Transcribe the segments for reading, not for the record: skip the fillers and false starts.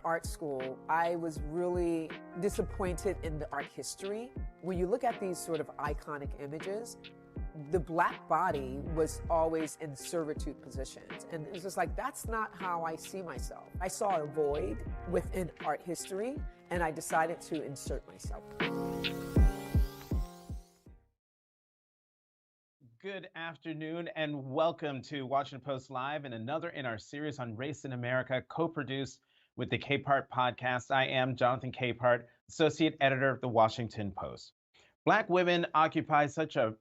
art school, I was really disappointed in the art history. When you look at these sort of iconic images, the Black body was always in servitude positions. And it's just like, that's not how I see myself. I saw a void within art history, and I decided to insert myself. Good afternoon and welcome to Washington Post Live and another in our series on race in America, co-produced with the Capehart podcast. I am Jonathan Capehart, associate editor of the Washington Post. Black women occupy such a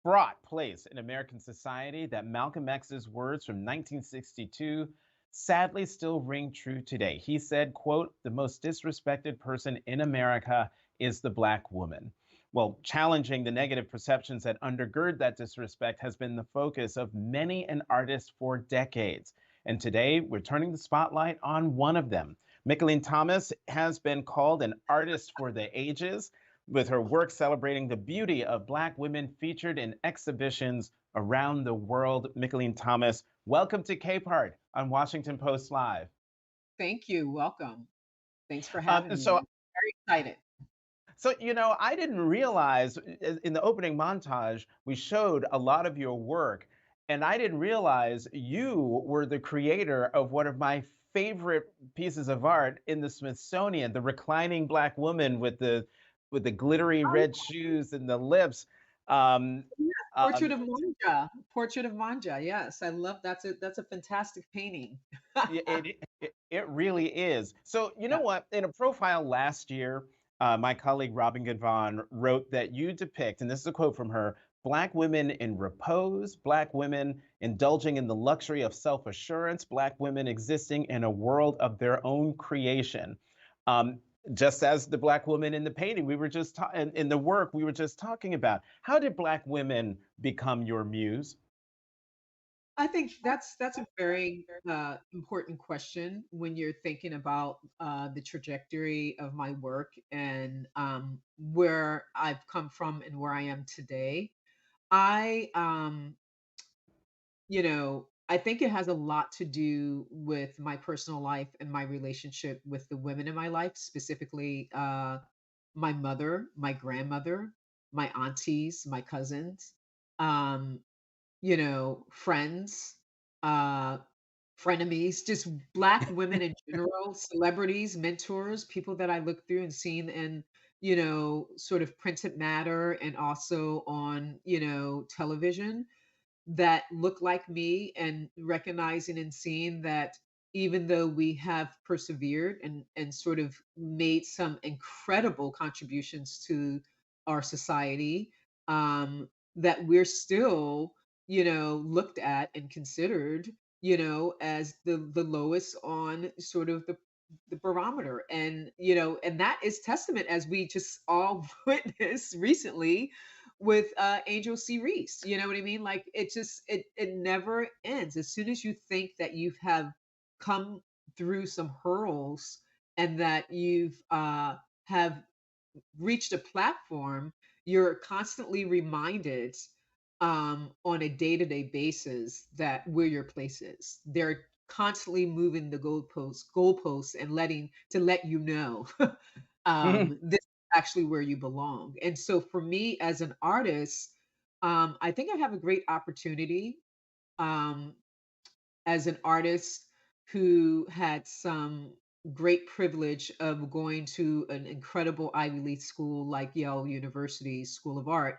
fraught place in American society that Malcolm X's words from 1962 sadly still ring true today. He said, quote, "The most disrespected person in America is the Black woman." Well, challenging the negative perceptions that undergird that disrespect has been the focus of many an artist for decades. And today, we're turning the spotlight on one of them. Mickalene Thomas has been called an artist for the ages, with her work celebrating the beauty of Black women featured in exhibitions around the world. Mickalene Thomas, welcome to Capehart on Washington Post Live. Thank you. Welcome. Thanks for having me. I'm very excited. So, I didn't realize in the opening montage, we showed a lot of your work, and I didn't realize you were the creator of one of my favorite pieces of art in the Smithsonian, the reclining Black woman with the glittery red shoes and the lips. Portrait of Manja. Portrait of Manja. Yes, I love that's a fantastic painting. It really is. So, you know what? In a profile last year, my colleague Robin Goodvon wrote that you depict, and this is a quote from her, Black women in repose, Black women indulging in the luxury of self-assurance, Black women existing in a world of their own creation. Just as the Black woman in the painting we were just in the work we were just talking about. How did Black women become your muse? I think that's a very important question when you're thinking about the trajectory of my work and where I've come from and where I am today. I, I think it has a lot to do with my personal life and my relationship with the women in my life, specifically my mother, my grandmother, my aunties, my cousins. Um, friends, uh, frenemies, just Black women in general, celebrities, mentors, people that I look through and seen in, sort of printed matter and also on, television that look like me and recognizing and seeing that even though we have persevered and sort of made some incredible contributions to our society, that we're still, looked at and considered, as the lowest on sort of the barometer. And, and that is testament as we just all witnessed recently with Angel C. Reese. You know what I mean? Like it never ends. As soon as you think that you have come through some hurdles and that you've have reached a platform, you're constantly reminded on a day-to-day basis that where your place is. They're constantly moving the goalposts and let you know this is actually where you belong. And so for me as an artist, I think I have a great opportunity um, as an artist who had some great privilege of going to an incredible Ivy League school like Yale University School of Art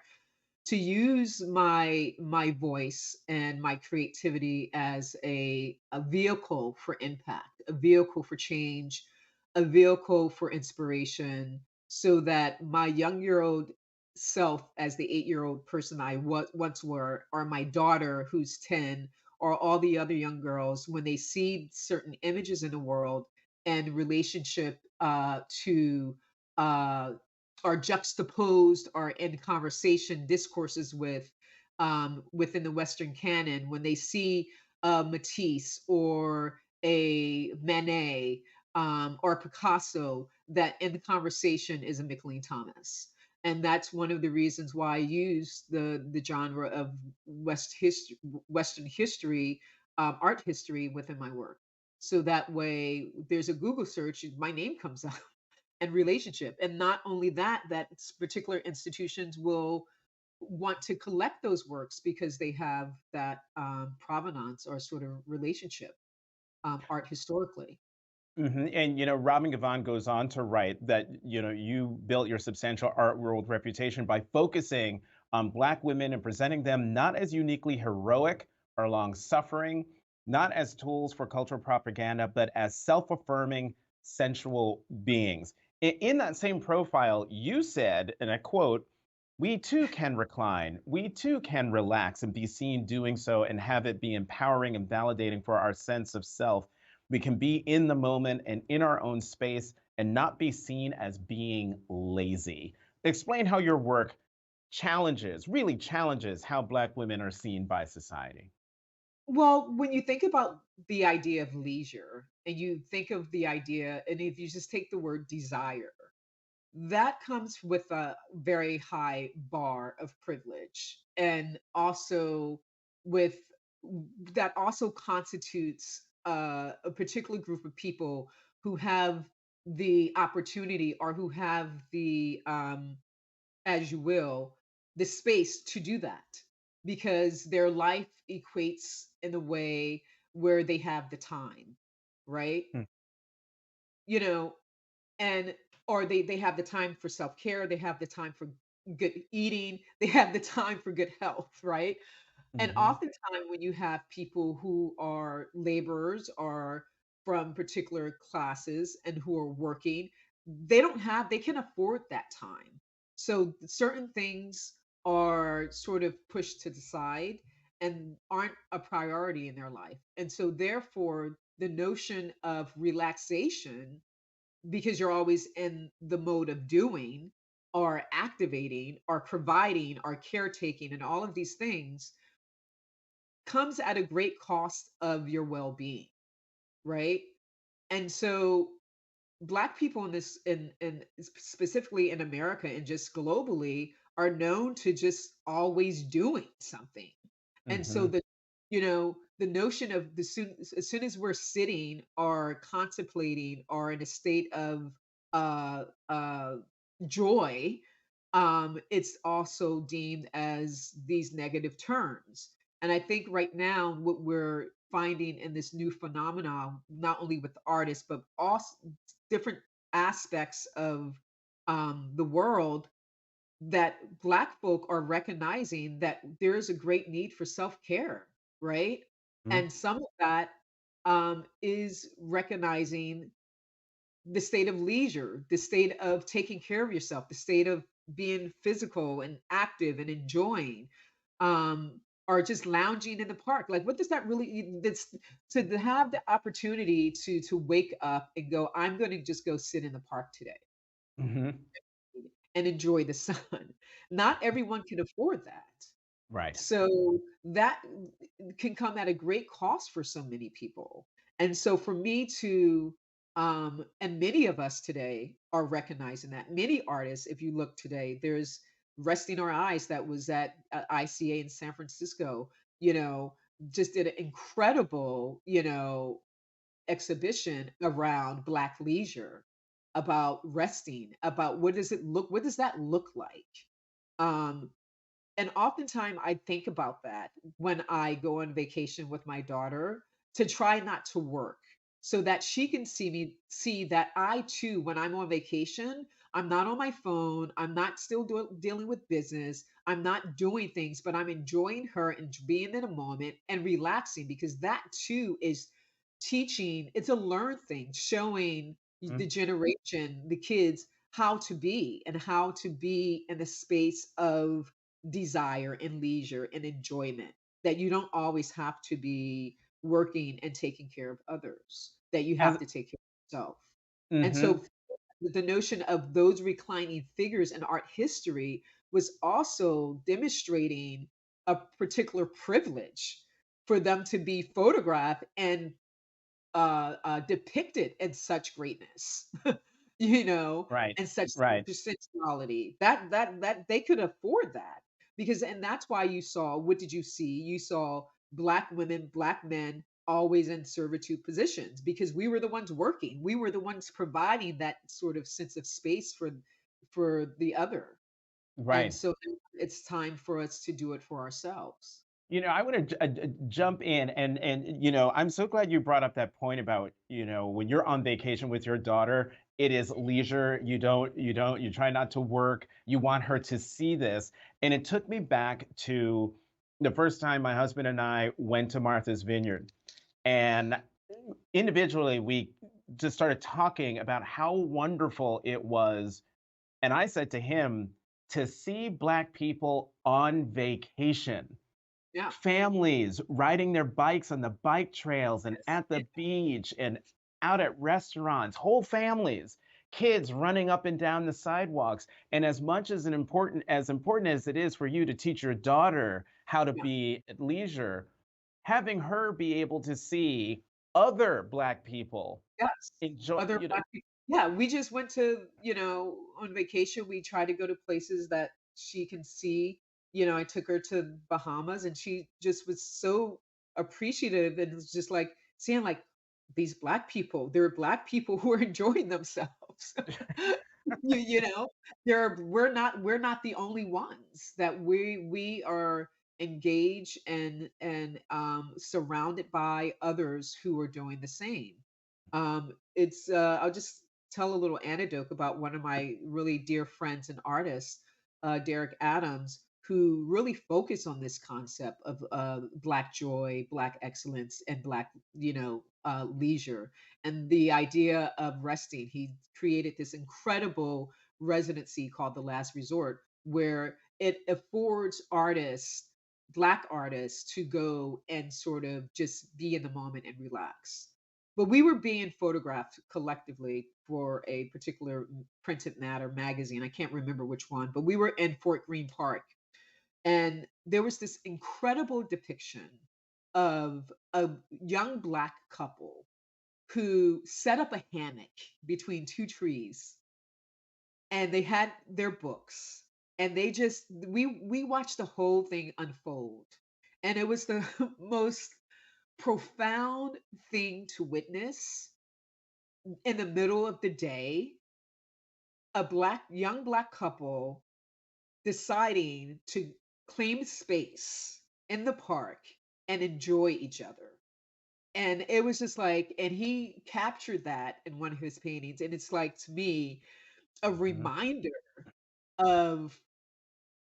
to use my voice and my creativity as a vehicle for impact, a vehicle for change, a vehicle for inspiration, so that my young-year-old self, as the 8-year-old person I once were, or my daughter who's 10, or all the other young girls, when they see certain images in the world and relationship to uh, are juxtaposed or in conversation discourses with within the Western canon when they see Matisse or a Manet or Picasso, that in the conversation is a Mickalene Thomas. And that's one of the reasons why I use the genre of Western history, art history within my work. So that way there's a Google search, my name comes up and relationship. And not only that, that particular institutions will want to collect those works because they have that provenance or sort of relationship, art historically. And Robin Givhan goes on to write that you built your substantial art world reputation by focusing on Black women and presenting them not as uniquely heroic or long suffering, not as tools for cultural propaganda, but as self-affirming, sensual beings. In that same profile, you said, and I quote, "We too can recline. We too can relax and be seen doing so and have it be empowering and validating for our sense of self. We can be in the moment and in our own space and not be seen as being lazy." Explain how your work really challenges how Black women are seen by society. Well, when you think about the idea of leisure and you think of the idea, and if you just take the word desire, that comes with a very high bar of privilege, and also with that also constitutes a particular group of people who have the opportunity or who have the as you will, the space to do that because their life equates in a way where they have the time, right? Mm, You know, and or they have the time for self-care, they have the time for good eating, they have the time for good health, right? And mhm, oftentimes when you have people who are laborers or from particular classes and who are working, they can afford that time. So certain things are sort of pushed to the side and aren't a priority in their life. And so therefore the notion of relaxation, because you're always in the mode of doing or activating or providing or caretaking and all of these things, comes at a great cost of your well-being, right? And so Black people in this in specifically in America and just globally are known to just always doing something. And so mhm, the notion of as soon as we're sitting or contemplating or in a state of uh uh joy, it's also deemed as these negative terms. And I think right now what we're finding in this new phenomenon, not only with artists, but also different aspects of the world, that Black folk are recognizing that there is a great need for self-care, right? mhm. And some of that is recognizing the state of leisure, the state of taking care of yourself, the state of being physical and active and enjoying, or just lounging in the park. Like, what does that really? That's to have the opportunity to wake up and go. I'm going to just go sit in the park today Mhm. and enjoy the sun. Not everyone can afford that. Right. So that can come at a great cost for so many people. And so for me to and many of us today are recognizing that. Many artists, if you look today, there's Resting Our Eyes that was at ICA in San Francisco, you know, just did an incredible, exhibition around Black leisure, about resting, about what does that look like? Um, and oftentimes I think about that when I go on vacation with my daughter, to try not to work so that she can see that I too, when I'm on vacation, I'm not on my phone, I'm not still dealing with business, I'm not doing things, but I'm enjoying her and being in a moment and relaxing, because that too is teaching. It's a learned thing, showing the Mm. generation, the kids, how to be and how to be in a space of desire and leisure and enjoyment, that you don't always have to be working and taking care of others, that you have As to take care of yourself. And so mhm. the notion of those reclining figures in art history was also demonstrating a particular privilege for them to be photographed and depicted in such greatness, Right. and such Right. sensuality, that they could afford that. Because and that's why you saw, what did you see? You saw Black women, Black men always in servitude positions because we were the ones working. We were the ones providing that sort of sense of space for the other. And Right. so it's time for us to do it for ourselves. I want to jump in and I'm so glad you brought up that point about when you're on vacation with your daughter, it is leisure. You try not to work. You want her to see this, and it took me back to the first time my husband and I went to Martha's Vineyard, and individually we just started talking about how wonderful it was, and I said to him, to see Black people on vacation, Yeah. families riding their bikes on the bike trails and Yes. at the beach and out at restaurants, whole families, kids running up and down the sidewalks. And as much as important as it is for you to teach your daughter how to Yeah. be at leisure, having her be able to see other Black people Yes. enjoy, Other Black people. Yeah, we just went to, on vacation, we try to go to places that she can see. I took her to Bahamas and she just was so appreciative and was just like seeing like these Black people, there are Black people who are enjoying themselves. You know, we're not the only ones that we are engaged and surrounded by others who are doing the same. I'll just tell a little anecdote about one of my really dear friends and artists, Derek Adams, who really focused on this concept of Black joy, Black excellence, and Black, leisure, and the idea of resting. He created this incredible residency called The Last Resort, where it affords artists, Black artists, to go and sort of just be in the moment and relax. But we were being photographed collectively for a particular printed matter magazine. I can't remember which one, but we were in Fort Greene Park. And there was this incredible depiction of a young Black couple who set up a hammock between two trees and they had their books and we watched the whole thing unfold. And it was the most profound thing to witness in the middle of the day, a young black couple deciding to claim space in the park and enjoy each other. And it was just like, and he captured that in one of his paintings. And it's like, to me, a Mhm. reminder of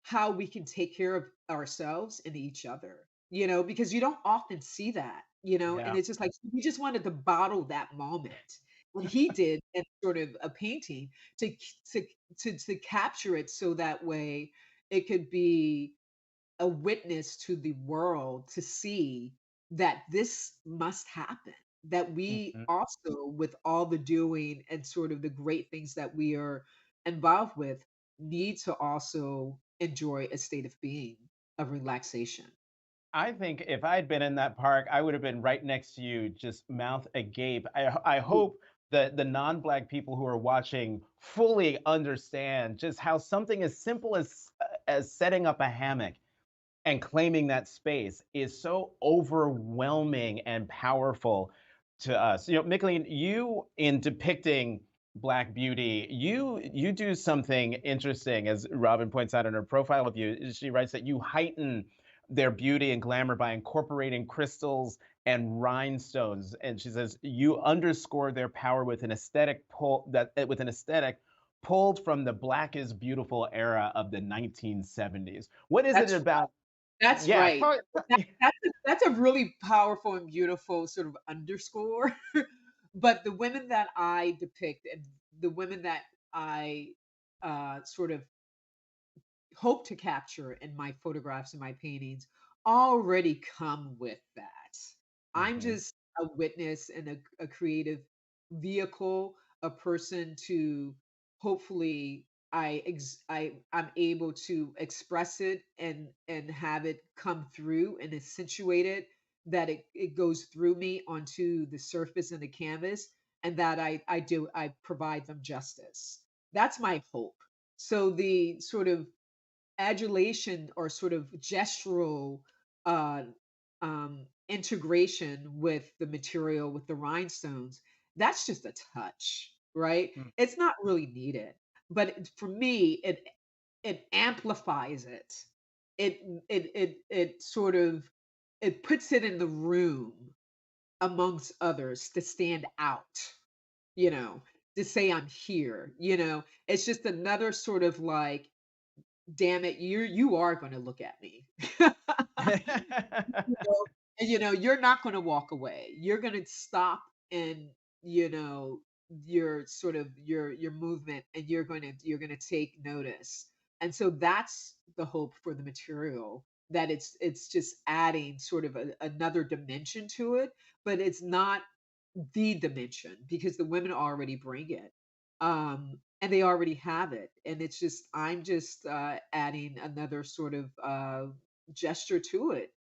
how we can take care of ourselves and each other, because you don't often see that, and Yeah. it's just like we just wanted to bottle that moment. And he did in sort of a painting to to capture it so that way it could be a witness to the world to see that this must happen. That we Mhm. also, with all the doing and sort of the great things that we are involved with, need to also enjoy a state of being of relaxation. I think if I'd been in that park, I would have been right next to you, just mouth agape. I hope that the non-Black people who are watching fully understand just how something as simple as setting up a hammock and claiming that space is so overwhelming and powerful to us. Mickalene, you in depicting Black beauty, you do something interesting, as Robin points out in her profile of you. She writes that you heighten their beauty and glamour by incorporating crystals and rhinestones. And she says you underscore their power with an aesthetic pulled from the Black is Beautiful era of the 1970s. What is it That's about? that's Yeah, right. That's a really powerful and beautiful sort of underscore. But the women that I depict and the women that I sort of hope to capture in my photographs and my paintings already come with that. I'm Mhm. just a witness and a creative vehicle, a person to hopefully I'm able to express it and have it come through and accentuate it, that it goes through me onto the surface and the canvas, and that I provide them justice. That's my hope. So the sort of adulation or sort of gestural uh, integration with the material, with the rhinestones, that's just a touch, right? Mm. It's not really needed, but for me, it amplifies it. It sort of it puts it in the room amongst others to stand out, you know, to say I'm here, you know. It's just another sort of like, damn it, you are going to look at me. You know, and, you're not gonna walk away. You're gonna stop and, you know, your sort of your movement, and you're gonna take notice. And so that's the hope for the material, that it's just adding sort of another dimension to it, but it's not the dimension because the women already bring it. And they already have it. And it's just I'm just adding another sort of gesture to it.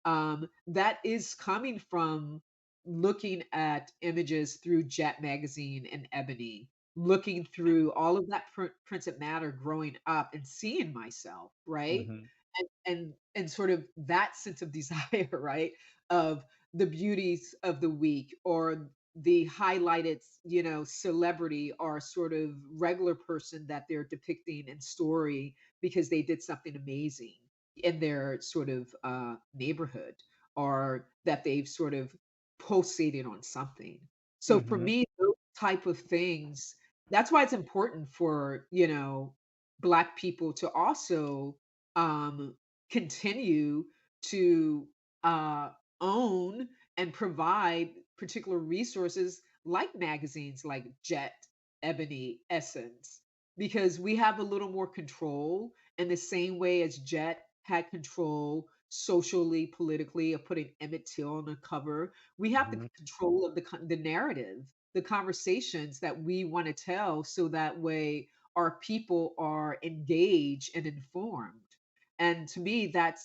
That is coming from looking at images through Jet magazine and Ebony, looking through all of that printed matter growing up and seeing myself, right? Mhm. And sort of that sense of desire, right? Of the beauties of the week, or the highlighted, celebrity, or sort of regular person that they're depicting in story because they did something amazing in their sort of neighborhood, or that they've sort of pulsated on something. So for Mhm. me, those type of things, that's why it's important for, Black people to also um, continue to uh, own and provide particular resources like magazines like Jet, Ebony, Essence, because we have a little more control in the same way as Jet had control socially, politically, of putting Emmett Till on the cover. We have the Mhm. control of the narrative, the conversations that we want to tell, so that way our people are engaged and informed. And to me, that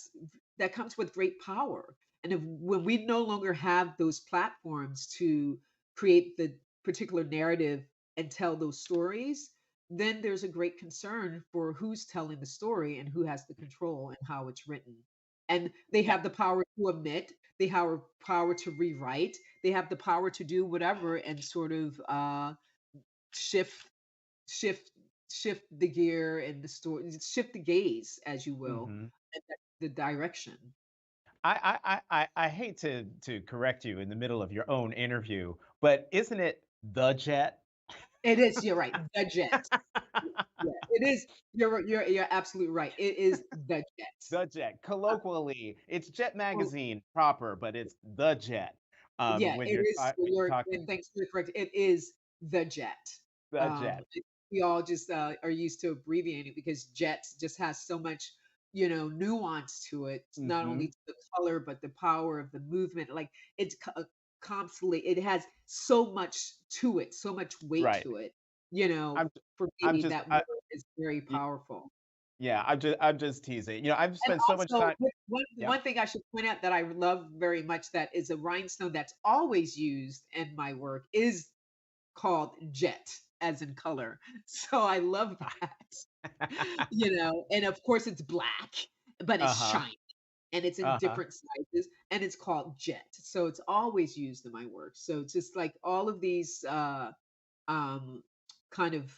comes with great power. And if when we no longer have those platforms to create the particular narrative and tell those stories, then there's a great concern for who's telling the story and who has the control and how it's written. And they Yeah. have the power to omit, they have power to rewrite, they have the power to do whatever and sort of shift, shift, shift the gear and the story, shift the gaze, as you will, Mhm. and the direction. I hate to correct you in the middle of your own interview, but isn't it the jet? It is, you're right, the jet. Yeah, it is. You're absolutely right. It is the jet. The jet. Colloquially, it's Jet Well, magazine proper, but it's the jet. yeah, When it you're is. when you're And talking thanks for the correct. It is the jet. the jet. We all just are used to abbreviating it because jet just has so much, nuance to it. Not only Mhm. to the color, but the power of the movement. Like it's constantly. It has so much to it, so much weight Right. to it. I'm For I'm me, just that word is very powerful. yeah, I'm just teasing. I've And spent so much also, time. Yeah. one thing I should point out that I love very much, that is a rhinestone that's always used in my work, is called jet, as in color. So I love that. And of course it's black, but it's Uh-huh. shiny, and it's in Uh-huh. different sizes, and it's called jet. So it's always used in my work. So it's just like all of these um kind of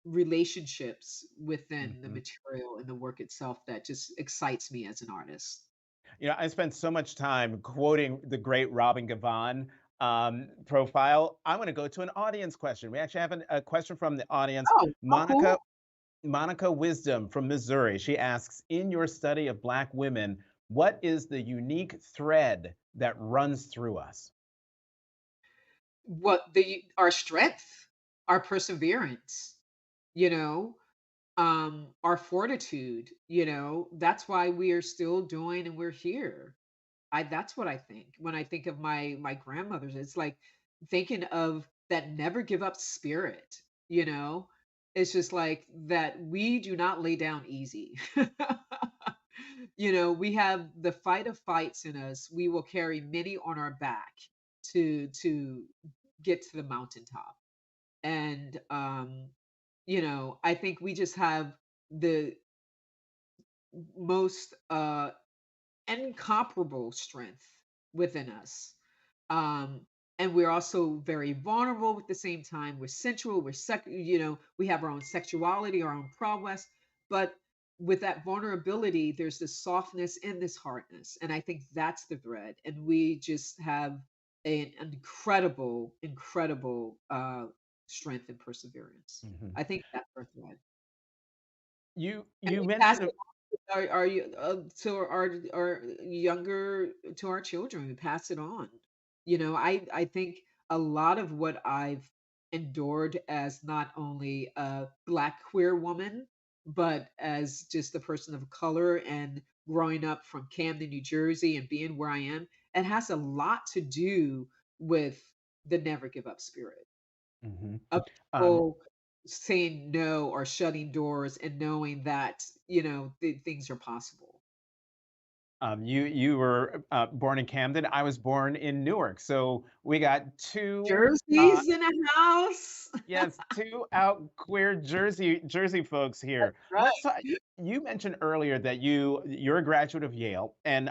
relationships within the Mhm. material and the work itself that just excites me as an artist. I spent so much time quoting the great Robin Givhan profile. I'm going to go to an audience question. We actually have a question from the audience. Oh, Monica cool. Monica Wisdom from Missouri. She asks, in your study of Black women, what is the unique thread that runs through us? What the our strength, our perseverance, you know, our fortitude, that's why we are still doing and we're here. That's what I think. When I think of my grandmothers, it's like thinking of that never give up spirit, you know? It's just like that we do not lay down easy. We have the fight of fights in us. We will carry many on our back to get to the mountaintop. And I think we just have the most incomparable strength. within us. Um, and we're also very vulnerable at the same time. We're sensual, we have our own sexuality, our own prowess, but with that vulnerability, there's this softness and this hardness. And I think that's the thread. And we just have an incredible, incredible strength and perseverance. Mhm. I think that's our thread. And You we pass mentioned it on our you to our younger to our children, we pass it on. I think a lot of what I've endured as not only a Black queer woman, but as just a person of color and growing up from Camden, New Jersey, and being where I am, it has a lot to do with the never give up spirit Mhm. of Um, people saying no or shutting doors and knowing that, things are possible. you were born in Camden. I was born in Newark, so we got two. Uh, Jersey's in a house. yes, two out queer Jersey folks here. Let's Right. talk. You mentioned earlier that you're a graduate of Yale, and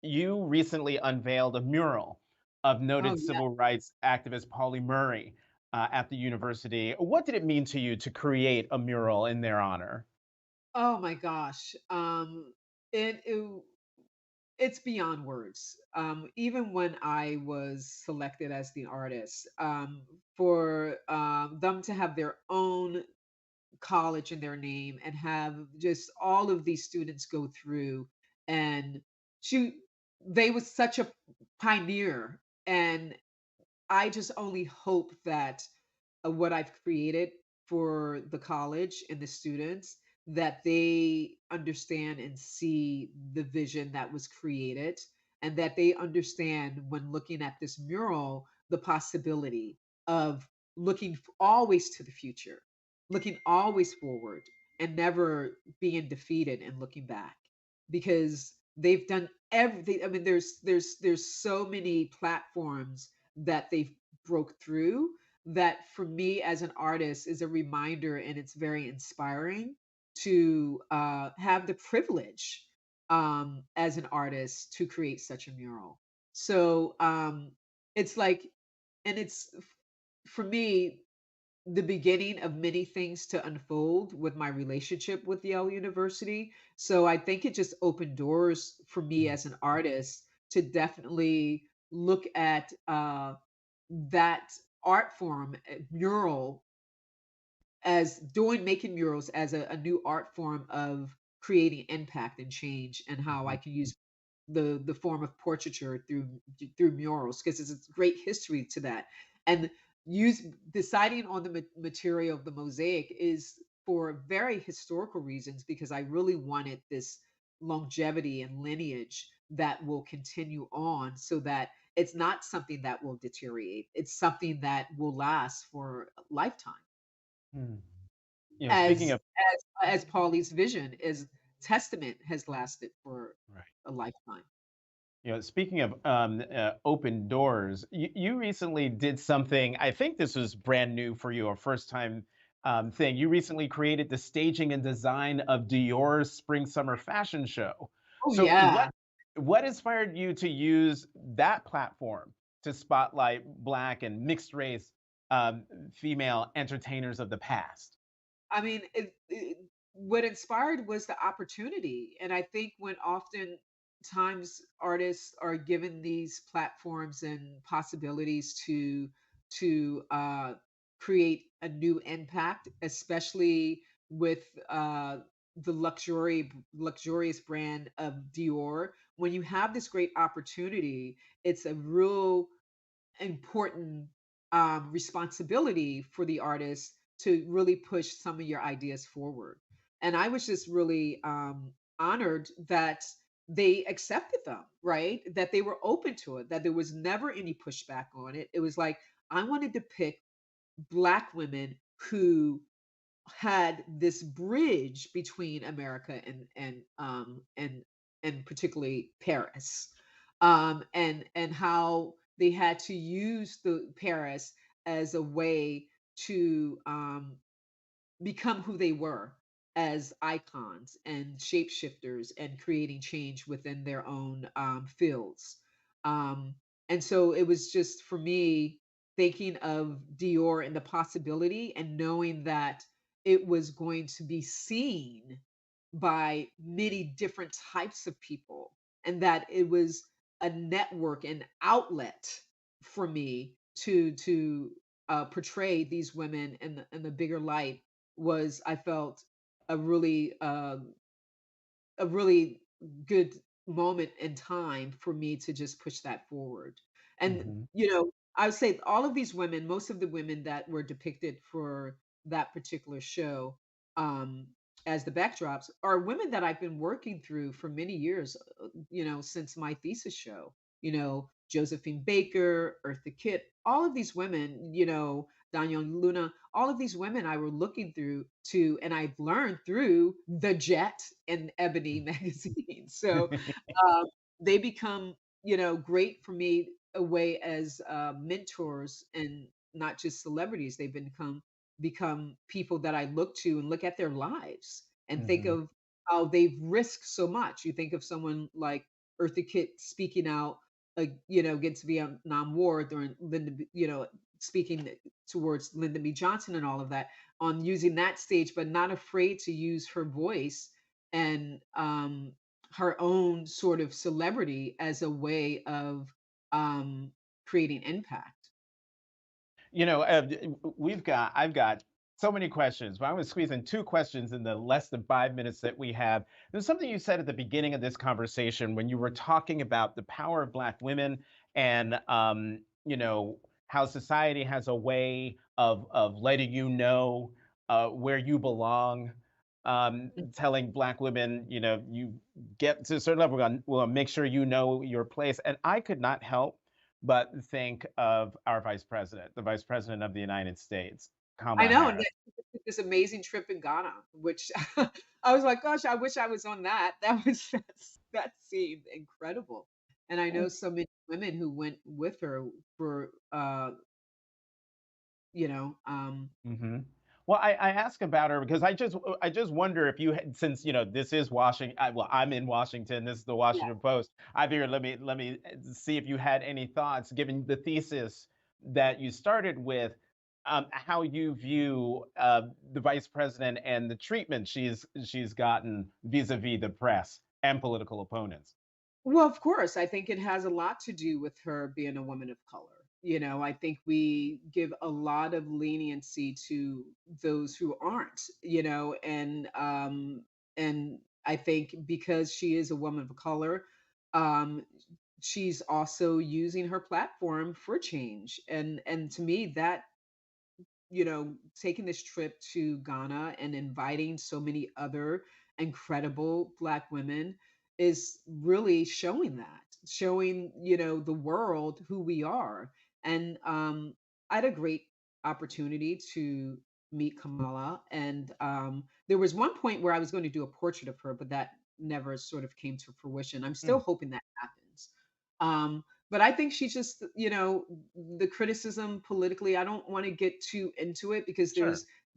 you recently unveiled a mural of Oh, noted yeah. civil rights activist Pauli Murray at the university. What did it mean to you to create a mural in their honor? Oh my gosh. It it's beyond words. Even when I was selected as the artist, for them to have their own college in their name and have just all of these students go through and shoot, they was such a pioneer. And I just only hope that what I've created for the college and the students, that they understand and see the vision that was created, and that they understand when looking at this mural the possibility of looking always to the future, looking always forward, and never being defeated and looking back, because they've done everything. I mean, there's so many platforms that they've broke through, that for me as an artist is a reminder, and it's very inspiring to have the privilege, as an artist, to create such a mural. So it's like, and for me the beginning of many things to unfold with my relationship with Yale University. So I think it just opened doors for me Mm, as an artist to definitely look at that art form, mural, as doing making murals as a new art form of creating impact and change, and how I mhm, can use the form of portraiture through murals, because it's a great history to that. And use deciding on the material of the mosaic is for very historical reasons, because I really wanted this longevity and lineage that will continue on, so that it's not something that will deteriorate. It's something that will last for a lifetime, mm. You know, speaking as of as Pauli's vision is testament has lasted for right. a lifetime. Speaking of open doors, you recently did something. I think this was brand new for you, a first time thing. You recently created the staging and design of Dior's spring summer fashion show. Oh, So, yeah. what inspired you to use that platform to spotlight Black and mixed race female entertainers of the past? I mean, what inspired was the opportunity, and I think when often times artists are given these platforms and possibilities to create a new impact, especially with the luxurious brand of Dior. When you have this great opportunity, it's a real important responsibility for the artist to really push some of your ideas forward. And I was just really honored that they accepted them, right? That they were open to it, that there was never any pushback on it. It was like, I wanted to pick Black women who had this bridge between America and particularly Paris, and how they had to use the Paris as a way to become who they were as icons and shapeshifters and creating change within their own fields. Um, and so it was just for me thinking of Dior and the possibility and knowing that it was going to be seen by many different types of people and that it was a network and outlet for me to portray these women in the bigger light was I felt a really a really good moment in time for me to just push that forward. And, Mhm. I would say all of these women, most of the women that were depicted for that particular show, um, as the backdrops are women that I've been working through for many years, since my thesis show. Josephine Baker, Eartha Kitt, all of these women, Daniel Luna, all of these women I were looking through to, and I've learned through The Jet and Ebony magazine. So um, they become, great for me a way as mentors and not just celebrities. They've become people that I look to and look at their lives and think Mhm. of how they've risked so much. You think of someone like Eartha Kitt speaking out, against Vietnam War during speaking towards Lyndon B. Johnson and all of that on using that stage, but not afraid to use her voice and her own sort of celebrity as a way of um, creating impact. I've got so many questions, but I'm going to squeeze in two questions in the less than 5 minutes that we have. There's something you said at the beginning of this conversation when you were talking about the power of Black women and, how society has a way of letting you know where you belong. Telling Black women, you get to a certain level, we'll make sure you know your place. And I could not help but think of our vice president, the vice president of the United States, I Kamala know, and then Harris. she took this amazing trip in Ghana, which I was like, "Gosh, I wish I was on that." That seemed incredible, and I know so many women who went with her for, you know, um Hmm. Well, I ask about her because I just wonder if since this is Washington. Well, I'm in Washington. This is the Yeah. Washington Post. I figured let me see if you had any thoughts, given the thesis that you started with, how you view the vice president and the treatment she's gotten vis-a-vis the press and political opponents. Well, of course, I think it has a lot to do with her being a woman of color. I think we give a lot of leniency to those who aren't, and I think because she is a woman of color, um, she's also using her platform for change. And to me, that taking this trip to Ghana and inviting so many other incredible Black women is really showing, the world who we are. And I had a great opportunity to meet Kamala. And there was one point where I was going to do a portrait of her, but that never sort of came to fruition. I'm still Mm, hoping that happens. But I think she's just, the criticism politically, I don't want to get too into it because sure.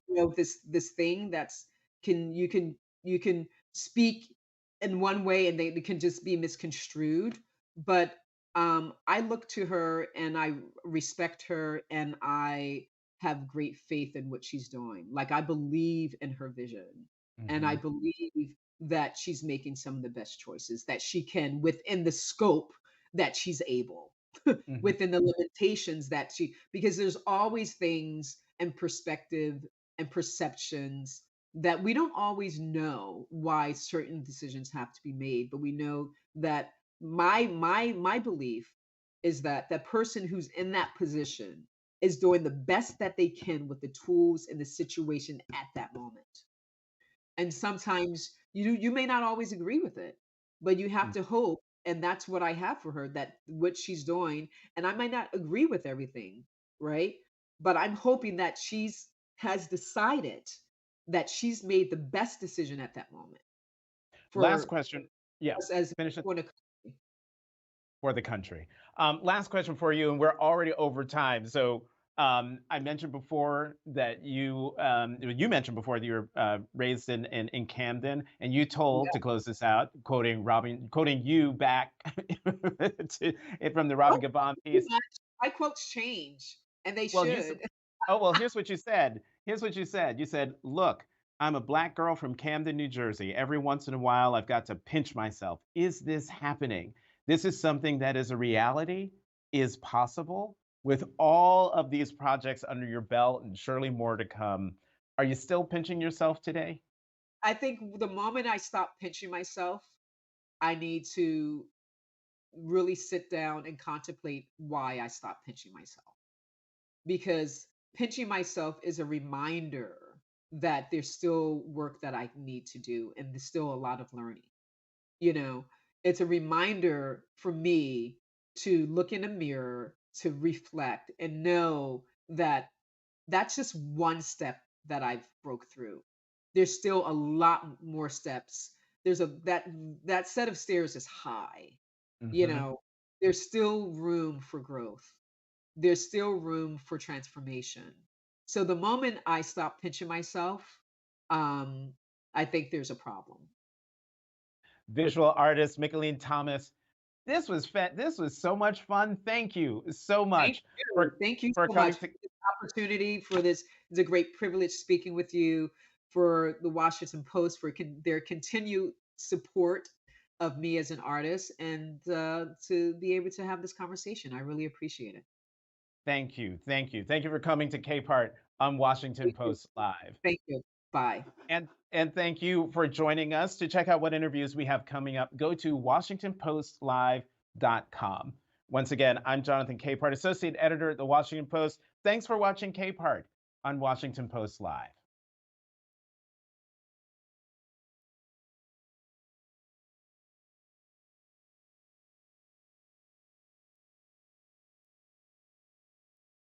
there's, this thing that's you can speak in one way and they can just be misconstrued. But I look to her and I respect her and I have great faith in what she's doing. Like I believe in her vision and I Hmm. believe that she's making some of the best choices that she can within the scope that she's able Hmm. within the limitations that she because there's always things and perspective and perceptions that we don't always know why certain decisions have to be made, but we know that my belief is that the person who's in that position is doing the best that they can with the tools and the situation at that moment. And sometimes you may not always agree with it, but you have to hope, and that's what I have for her, that what she's doing, and I might not agree with everything, right? But I'm hoping that she's has decided that she's made the best decision at that moment Last for question. Yeah, us as finish it for the country. for the country. Last question for you, and we're already over time. So I mentioned before that you mentioned before that you were raised in Camden, and you told, Yeah. to close this out, quoting you back from the Oh, Robin Givon too piece. much. My quotes change, and they Well, should. here's what you said. Here's what you said. You said, "Look, I'm a black girl from Camden, New Jersey. Every once in a while, I've got to pinch myself. Is this happening? This is something that is a reality, is possible. With all of these projects under your belt and surely more to come, are you still pinching yourself today?" I think the moment I stop pinching myself, I need to really sit down and contemplate why I stopped pinching myself. Because pinching myself is a reminder that there's still work that I need to do and there's still a lot of learning. You know, it's a reminder for me to look in a mirror, to reflect and know that that's just one step that I've broke through. There's still a lot more steps. There's a that set of stairs is high. You Hmm. know, there's still room for growth. There's still room for transformation. So the moment I stop pinching myself, um, I think there's a problem. Visual artist Mickalene Thomas. This was so much fun. Thank you so Thank much you. for Thank you so coming much to. for this opportunity, for this. It's a great privilege speaking with you, for the Washington Post, for their continued support of me as an artist, and to be able to have this conversation. I really appreciate it. Thank you. Thank you. Thank you for coming to Capehart on Washington Thank you. Post Live. Thank you. Bye. And thank you for joining us. To check out what interviews we have coming up, go to washingtonpostlive.com. Once again, I'm Jonathan Capehart, associate editor at the Washington Post. Thanks for watching Capehart on Washington Post Live.